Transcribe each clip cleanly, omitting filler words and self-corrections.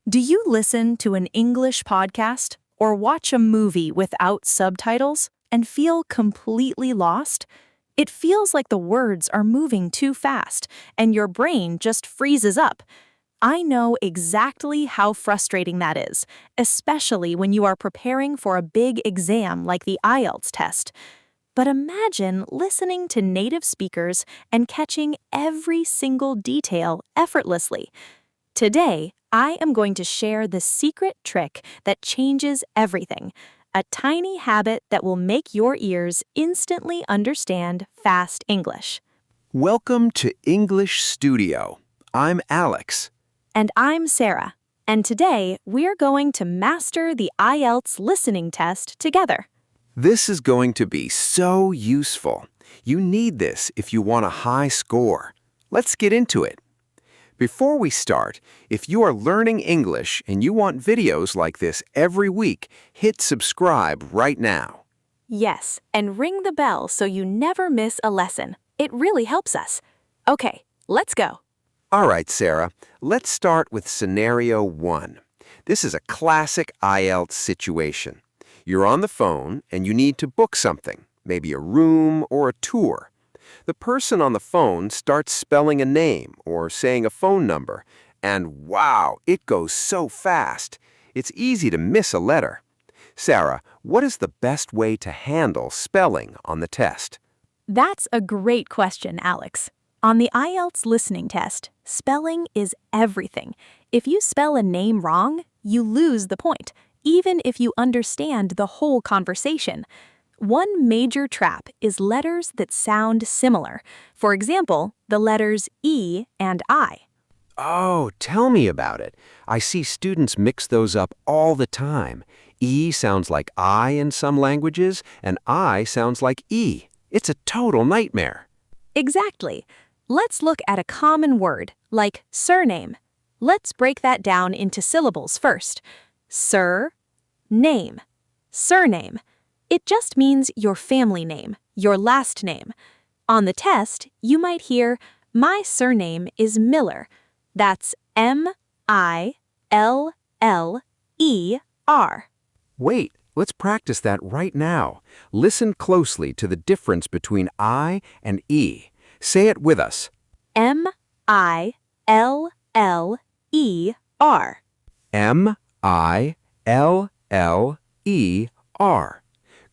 Do you listen to an English podcast or watch a movie without subtitles and feel completely lost? It feels like the words are moving too fast and your brain just freezes up. I know exactly how frustrating that is, especially when you are preparing for a big exam like the IELTS test. But imagine listening to native speakers and catching every single detail effortlessly. Today, I am going to share the secret trick that changes everything, a tiny habit that will make your ears instantly understand fast English. Welcome to English Studio. I'm Alex. And I'm Sarah. And today, we're going to master the IELTS listening test together. This is going to be so useful. You need this if you want a high score. Let's get into it. Before we start, if you are learning English and you want videos like this every week, hit subscribe right now. Yes, and ring the bell so you never miss a lesson. It really helps us. Okay, let's go. All right, Sarah, let's start with scenario 1. This is a classic IELTS situation. You're on the phone and you need to book something, maybe a room or a tour. The person on the phone starts spelling a name or saying a phone number, and wow, it goes so fast. It's easy to miss a letter. Sarah, what is the best way to handle spelling on the test? That's a great question, Alex. On the IELTS listening test, spelling is everything. If you spell a name wrong, you lose the point, even if you understand the whole conversation. One major trap is letters that sound similar. For example, the letters E and I. Oh, tell me about it. I see students mix those up all the time. E sounds like I in some languages, and I sounds like E. It's a total nightmare. Exactly. Let's look at a common word, like surname. Let's break that down into syllables first. Name. Surname. It just means your family name, your last name. On the test, you might hear, my surname is Miller. That's M-I-L-L-E-R. Wait, let's practice that right now. Listen closely to the difference between I and E. Say it with us. M-I-L-L-E-R. M-I-L-L-E-R.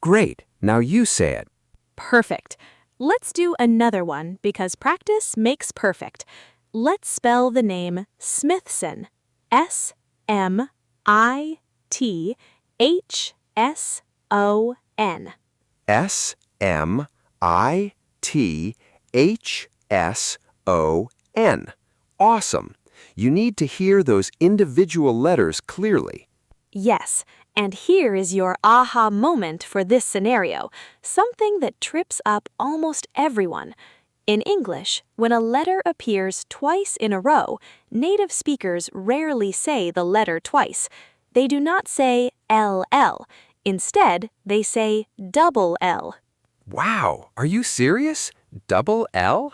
Great. Now you say it. Perfect. Let's do another one because practice makes perfect. Let's spell the name Smithson. S-M-I-T-H-S-O-N. S-M-I-T-H-S-O-N. Awesome. You need to hear those individual letters clearly. Yes, and here is your aha moment for this scenario, something that trips up almost everyone. In English, when a letter appears twice in a row, native speakers rarely say the letter twice. They do not say LL. Instead, they say double L. Wow, are you serious? Double L?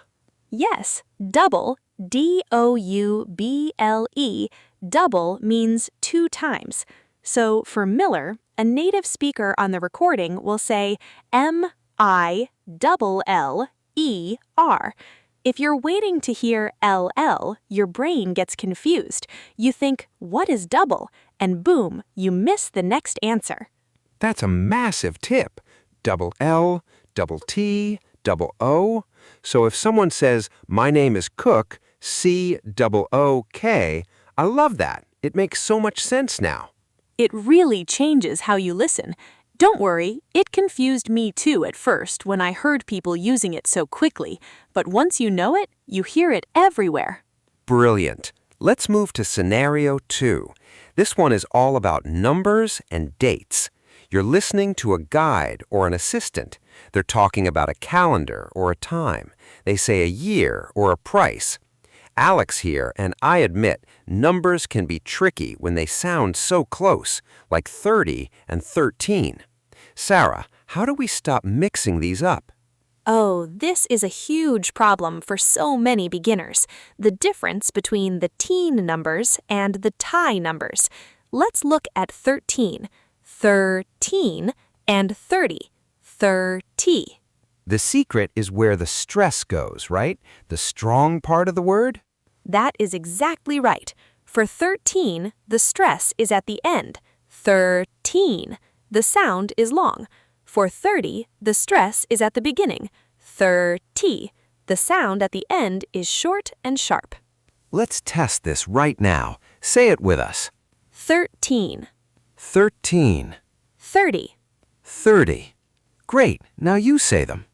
Yes, double, D-O-U-B-L-E, double means 2 times. So for Miller, a native speaker on the recording will say M-I-double-L-E-R. If you're waiting to hear L-L, your brain gets confused. You think, what is double? And boom, you miss the next answer. That's a massive tip. Double L, double T, double O. So if someone says, my name is Cook, C-O-O-K, I love that. It makes so much sense now. It really changes how you listen. Don't worry, it confused me too at first when I heard people using it so quickly, but once you know it, you hear it everywhere. Brilliant. Let's move to scenario 2. This one is all about numbers and dates. You're listening to a guide or an assistant. They're talking about a calendar or a time. They say a year or a price. Alex here, and I admit, numbers can be tricky when they sound so close, like 30 and 13. Sarah, how do we stop mixing these up? Oh, this is a huge problem for so many beginners. The difference between the teen numbers and the tie numbers. Let's look at 13, 13, and 30, 30. The secret is where the stress goes, right? The strong part of the word? That is exactly right. For 13, the stress is at the end. 13. The sound is long. For 30, the stress is at the beginning. 30. The sound at the end is short and sharp. Let's test this right now. Say it with us. 13. 13. 30. 30. Great. Now you say them.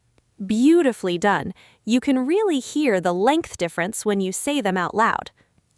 Beautifully done. You can really hear the length difference when you say them out loud.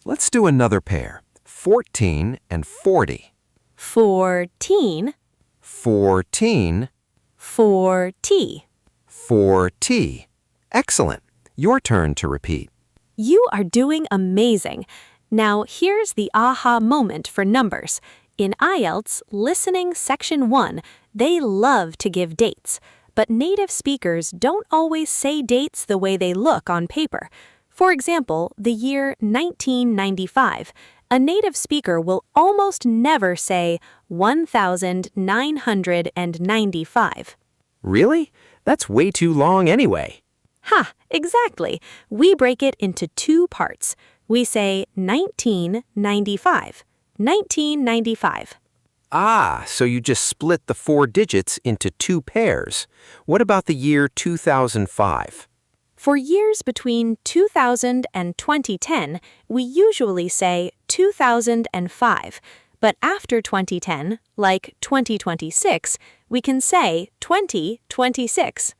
Let's do another pair. 14 and 40. 14. 14. 40. 40. Excellent. Your turn to repeat. You are doing amazing. Now, here's the aha moment for numbers. In IELTS Listening Section 1, they love to give dates, but native speakers don't always say dates the way they look on paper. For example, the year 1995. A native speaker will almost never say 1995. Really? That's way too long anyway. Ha, exactly. We break it into two parts. We say 1995. 1995. Ah, so you just split the 4 digits into 2 pairs. What about the year 2005? For years between 2000 and 2010, we usually say 2005. But after 2010, like 2026, we can say 2026.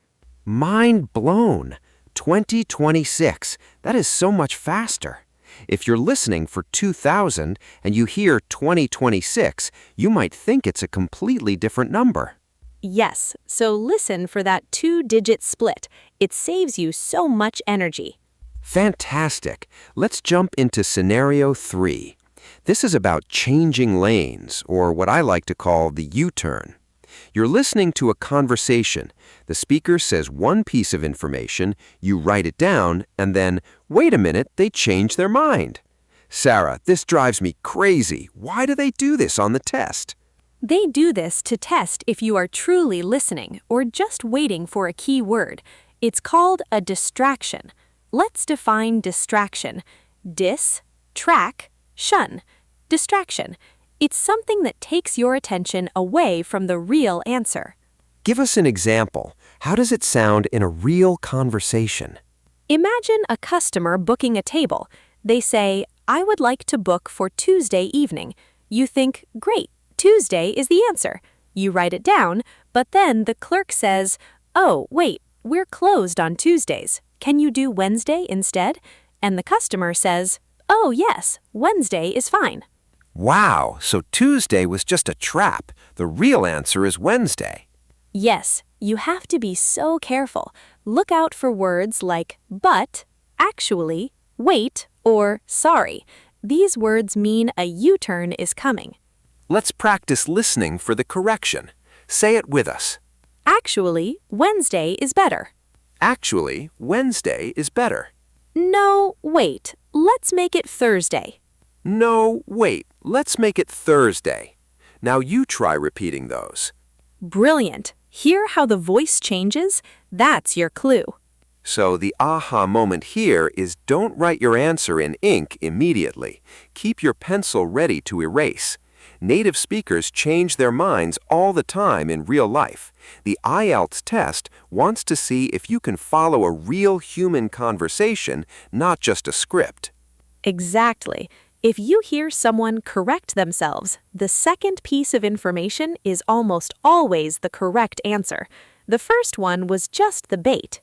Mind blown. 2026. That is so much faster. If you're listening for 2000 and you hear 2026, you might think it's a completely different number. Yes, so listen for that 2-digit split. It saves you so much energy. Fantastic. Let's jump into scenario 3. This is about changing lanes, or what I like to call the U-turn. You're listening to a conversation. The speaker says one piece of information, you write it down, and then, wait a minute, they change their mind. Sarah, this drives me crazy. Why do they do this on the test? They do this to test if you are truly listening or just waiting for a key word. It's called a distraction. Let's define distraction. Dis-track-shun. Distraction. It's something that takes your attention away from the real answer. Give us an example. How does it sound in a real conversation? Imagine a customer booking a table. They say, I would like to book for Tuesday evening. You think, great, Tuesday is the answer. You write it down, but then the clerk says, oh, wait, we're closed on Tuesdays. Can you do Wednesday instead? And the customer says, oh, yes, Wednesday is fine. Wow, so Tuesday was just a trap. The real answer is Wednesday. Yes, you have to be so careful. Look out for words like but, actually, wait, or sorry. These words mean a U-turn is coming. Let's practice listening for the correction. Say it with us. Actually, Wednesday is better. Actually, Wednesday is better. No, wait, let's make it Thursday. No, wait, let's make it Thursday. Now you try repeating those. Brilliant. Hear how the voice changes? That's your clue. So the aha moment here is don't write your answer in ink immediately. Keep your pencil ready to erase. Native speakers change their minds all the time in real life. The IELTS test wants to see if you can follow a real human conversation, not just a script. Exactly. If you hear someone correct themselves, the second piece of information is almost always the correct answer. The first one was just the bait.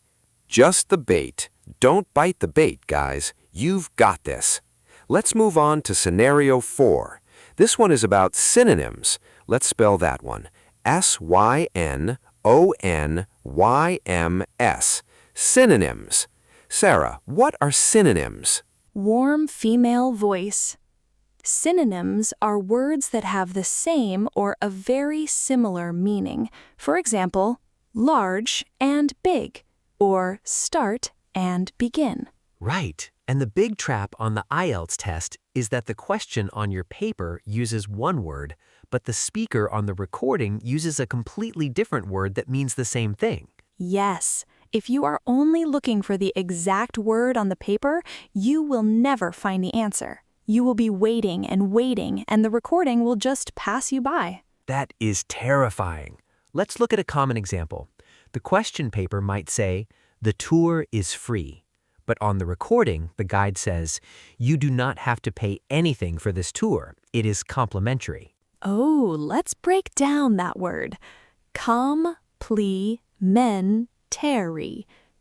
Just the bait. Don't bite the bait, guys. You've got this. Let's move on to scenario 4. This one is about synonyms. Let's spell that one. S-Y-N-O-N-Y-M-S. Synonyms. Sarah, what are synonyms? Warm female voice. Synonyms are words that have the same or a very similar meaning. For example, large and big, or start and begin. Right. And the big trap on the IELTS test is that the question on your paper uses one word, but the speaker on the recording uses a completely different word that means the same thing. Yes, if you are only looking for the exact word on the paper, you will never find the answer. You will be waiting, and the recording will just pass you by. That is terrifying. Let's look at a common example. The question paper might say, "The tour is free." But on the recording, the guide says, "You do not have to pay anything for this tour. It is complimentary." Oh, let's break down that word. Complimentary.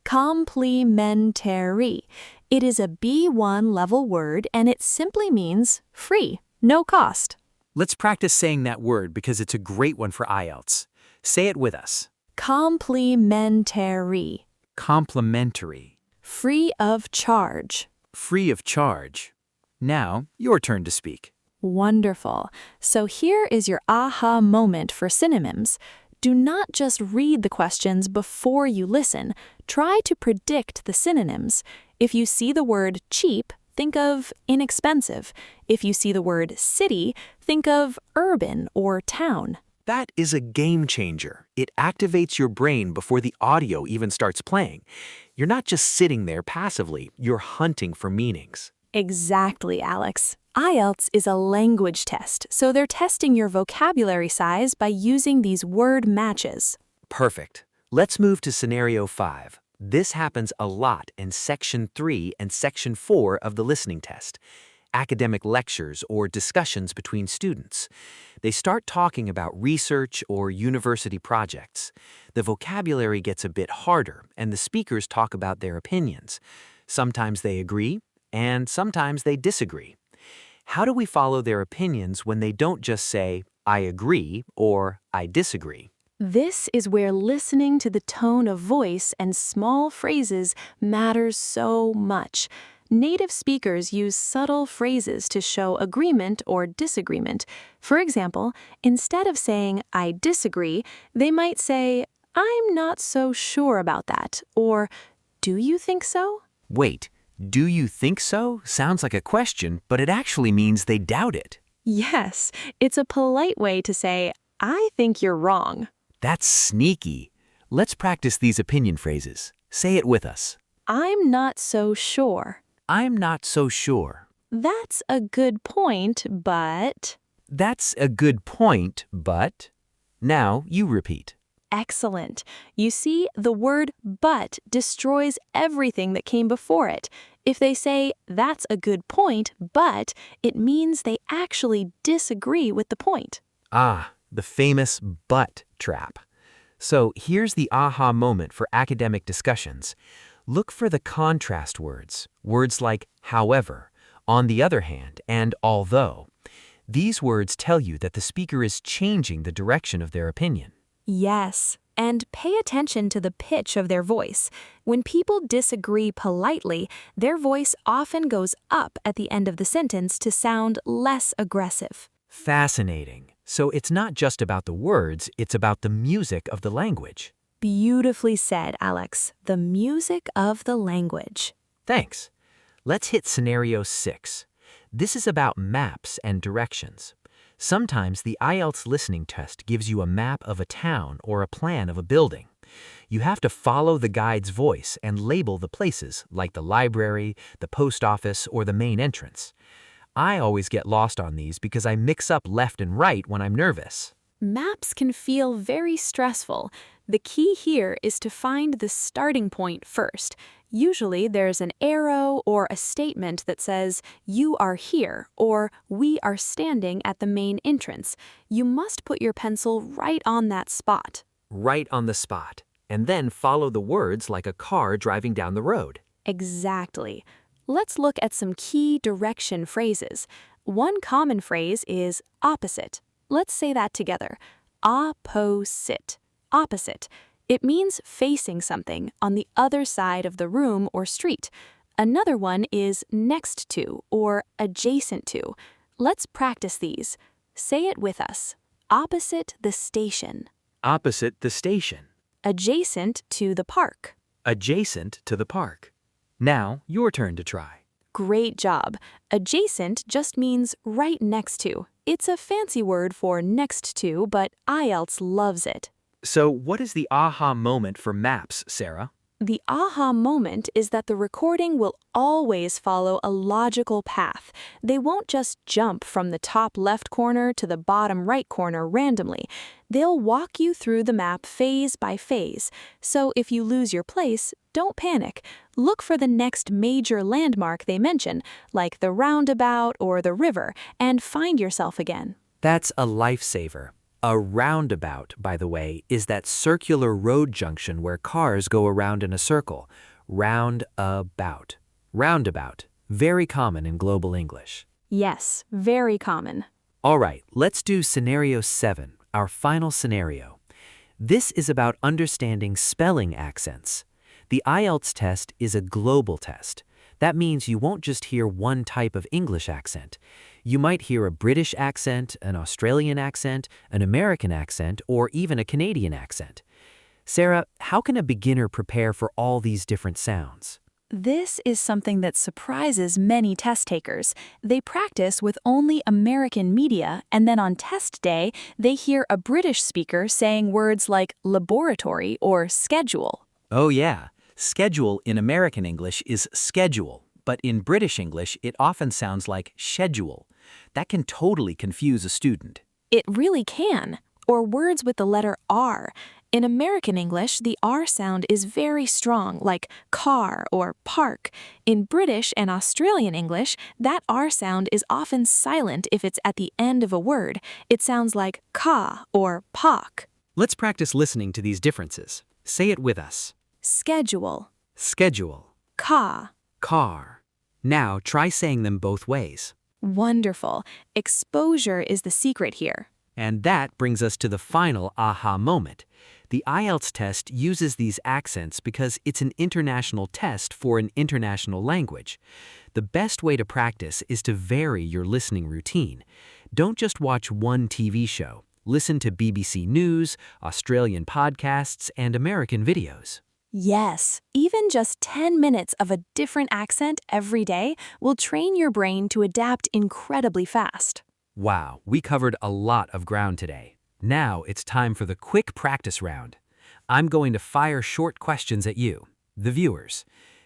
Complimentary. It is a B1 level word and it simply means free, no cost. Let's practice saying that word because it's a great one for IELTS. Say it with us. Complimentary. Complimentary. Free of charge. Free of charge. Now, your turn to speak. Wonderful. So here is your aha moment for synonyms. Do not just read the questions before you listen. Try to predict the synonyms. If you see the word cheap, think of inexpensive. If you see the word city, think of urban or town. That is a game changer. It activates your brain before the audio even starts playing. You're not just sitting there passively, you're hunting for meanings. Exactly, Alex. IELTS is a language test, so they're testing your vocabulary size by using these word matches. Perfect. Let's move to scenario 5. This happens a lot in Section 3 and Section 4 of the listening test. Academic lectures or discussions between students. They start talking about research or university projects. The vocabulary gets a bit harder, and the speakers talk about their opinions. Sometimes they agree, and sometimes they disagree. How do we follow their opinions when they don't just say, "I agree" or "I disagree"? This is where listening to the tone of voice and small phrases matters so much. Native speakers use subtle phrases to show agreement or disagreement. For example, instead of saying, "I disagree," they might say, "I'm not so sure about that," or "Do you think so?" Wait, "Do you think so?" sounds like a question, but it actually means they doubt it. Yes, it's a polite way to say, "I think you're wrong." That's sneaky. Let's practice these opinion phrases. Say it with us. I'm not so sure. I'm not so sure. That's a good point, but... That's a good point, but... Now you repeat. Excellent. You see, the word but destroys everything that came before it. If they say, "That's a good point, but," it means they actually disagree with the point. Ah, the famous but trap. So here's the aha moment for academic discussions. Look for the contrast words, words like however, on the other hand, and although. These words tell you that the speaker is changing the direction of their opinion. Yes, and pay attention to the pitch of their voice. When people disagree politely, their voice often goes up at the end of the sentence to sound less aggressive. Fascinating. So it's not just about the words, it's about the music of the language. Beautifully said, Alex. The music of the language. Thanks. Let's hit scenario 6. This is about maps and directions. Sometimes the IELTS listening test gives you a map of a town or a plan of a building. You have to follow the guide's voice and label the places, like the library, the post office, or the main entrance. I always get lost on these because I mix up left and right when I'm nervous. Maps can feel very stressful. The key here is to find the starting point first. Usually there's an arrow or a statement that says, "You are here," or "We are standing at the main entrance." You must put your pencil right on that spot. Right on the spot. And then follow the words like a car driving down the road. Exactly. Let's look at some key direction phrases. One common phrase is opposite. Let's say that together. Opposite. Opposite. It means facing something on the other side of the room or street. Another one is next to or adjacent to. Let's practice these. Say it with us. Opposite the station. Opposite the station. Adjacent to the park. Adjacent to the park. Now, your turn to try. Great job. Adjacent just means right next to. It's a fancy word for next to, but IELTS loves it. So, what is the aha moment for maps, Sarah? The aha moment is that the recording will always follow a logical path. They won't just jump from the top left corner to the bottom right corner randomly. They'll walk you through the map phase by phase. So if you lose your place, don't panic. Look for the next major landmark they mention, like the roundabout or the river, and find yourself again. That's a lifesaver. A roundabout, by the way, is that circular road junction where cars go around in a circle. Roundabout. Roundabout. Very common in global English. Yes, very common. All right, let's do scenario 7, our final scenario. This is about understanding spelling accents. The IELTS test is a global test. That means you won't just hear one type of English accent. You might hear a British accent, an Australian accent, an American accent, or even a Canadian accent. Sarah, how can a beginner prepare for all these different sounds? This is something that surprises many test takers. They practice with only American media, and then on test day, they hear a British speaker saying words like laboratory or schedule. Oh yeah, schedule in American English is schedule, but in British English it often sounds like schedule. That can totally confuse a student. It really can. Or words with the letter R. In American English, the R sound is very strong, like car or park. In British and Australian English, that R sound is often silent if it's at the end of a word. It sounds like ka or pak. Let's practice listening to these differences. Say it with us. Schedule. Schedule. Ka. Car. Now try saying them both ways. Wonderful. Exposure is the secret here. And that brings us to the final aha moment. The IELTS test uses these accents because it's an international test for an international language. The best way to practice is to vary your listening routine. Don't just watch one TV show. Listen to BBC News, Australian podcasts, and American videos. Yes, even just 10 minutes of a different accent every day will train your brain to adapt incredibly fast. Wow, we covered a lot of ground today. Now it's time for the quick practice round. I'm going to fire short questions at you, the viewers.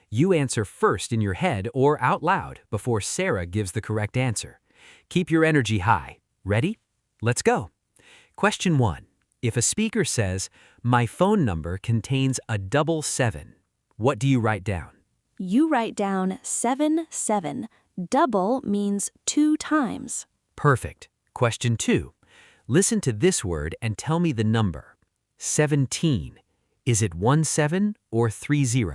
You answer first in your head or out loud before Sarah gives the correct answer. Keep your energy high. Ready? Let's go. Question 1. If a speaker says, "My phone number contains a 77," what do you write down? You write down 77. Double means 2 times. Perfect. Question 2. Listen to this word and tell me the number. 17. Is it 17 or 30?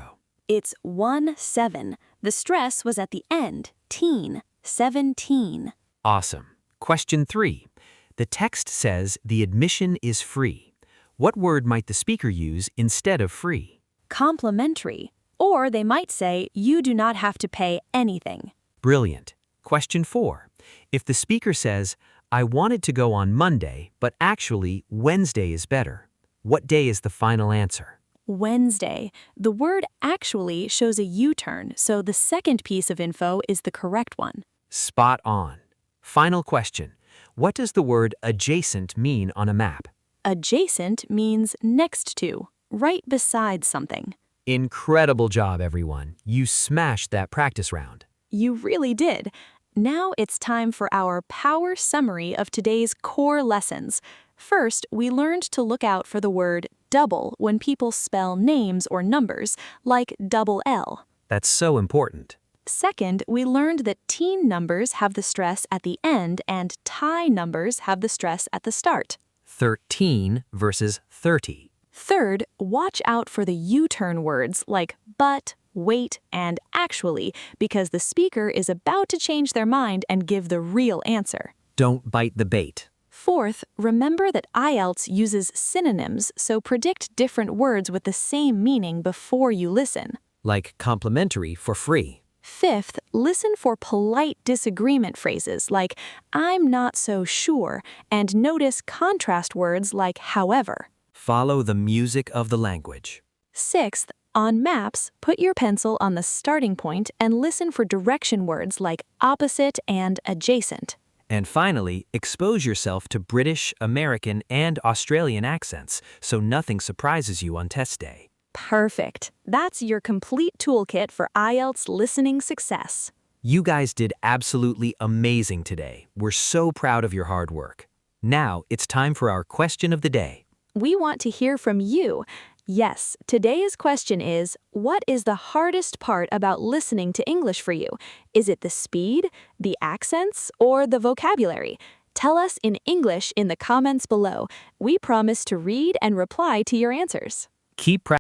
It's 17. The stress was at the end. Teen. 17. Awesome. Question 3. The text says the admission is free. What word might the speaker use instead of free? Complimentary. Or they might say you do not have to pay anything. Brilliant. Question 4. If the speaker says, "I wanted to go on Monday, but actually Wednesday is better," what day is the final answer? Wednesday. The word actually shows a U-turn, so the second piece of info is the correct one. Spot on. Final question. What does the word adjacent mean on a map? Adjacent means next to, right beside something. Incredible job, everyone. You smashed that practice round. You really did. Now it's time for our power summary of today's core lessons. First, we learned to look out for the word double when people spell names or numbers, like double L. That's so important. Second, we learned that teen numbers have the stress at the end and tie numbers have the stress at the start. 13 versus 30. Third, watch out for the U-turn words like but, wait, and actually, because the speaker is about to change their mind and give the real answer. Don't bite the bait. Fourth, remember that IELTS uses synonyms, so predict different words with the same meaning before you listen. Like complimentary for free. Fifth, listen for polite disagreement phrases like I'm not so sure, and notice contrast words like however. Follow the music of the language. Sixth, On maps, put your pencil on the starting point and listen for direction words like opposite and adjacent. And finally, expose yourself to British, American, and Australian accents so nothing surprises you on test day. Perfect. That's your complete toolkit for IELTS listening success. You guys did absolutely amazing today. We're so proud of your hard work. Now, it's time for our question of the day. We want to hear from you. Yes, today's question is, what is the hardest part about listening to English for you? Is it the speed, the accents, or the vocabulary? Tell us in English in the comments below. We promise to read and reply to your answers. Keep practicing.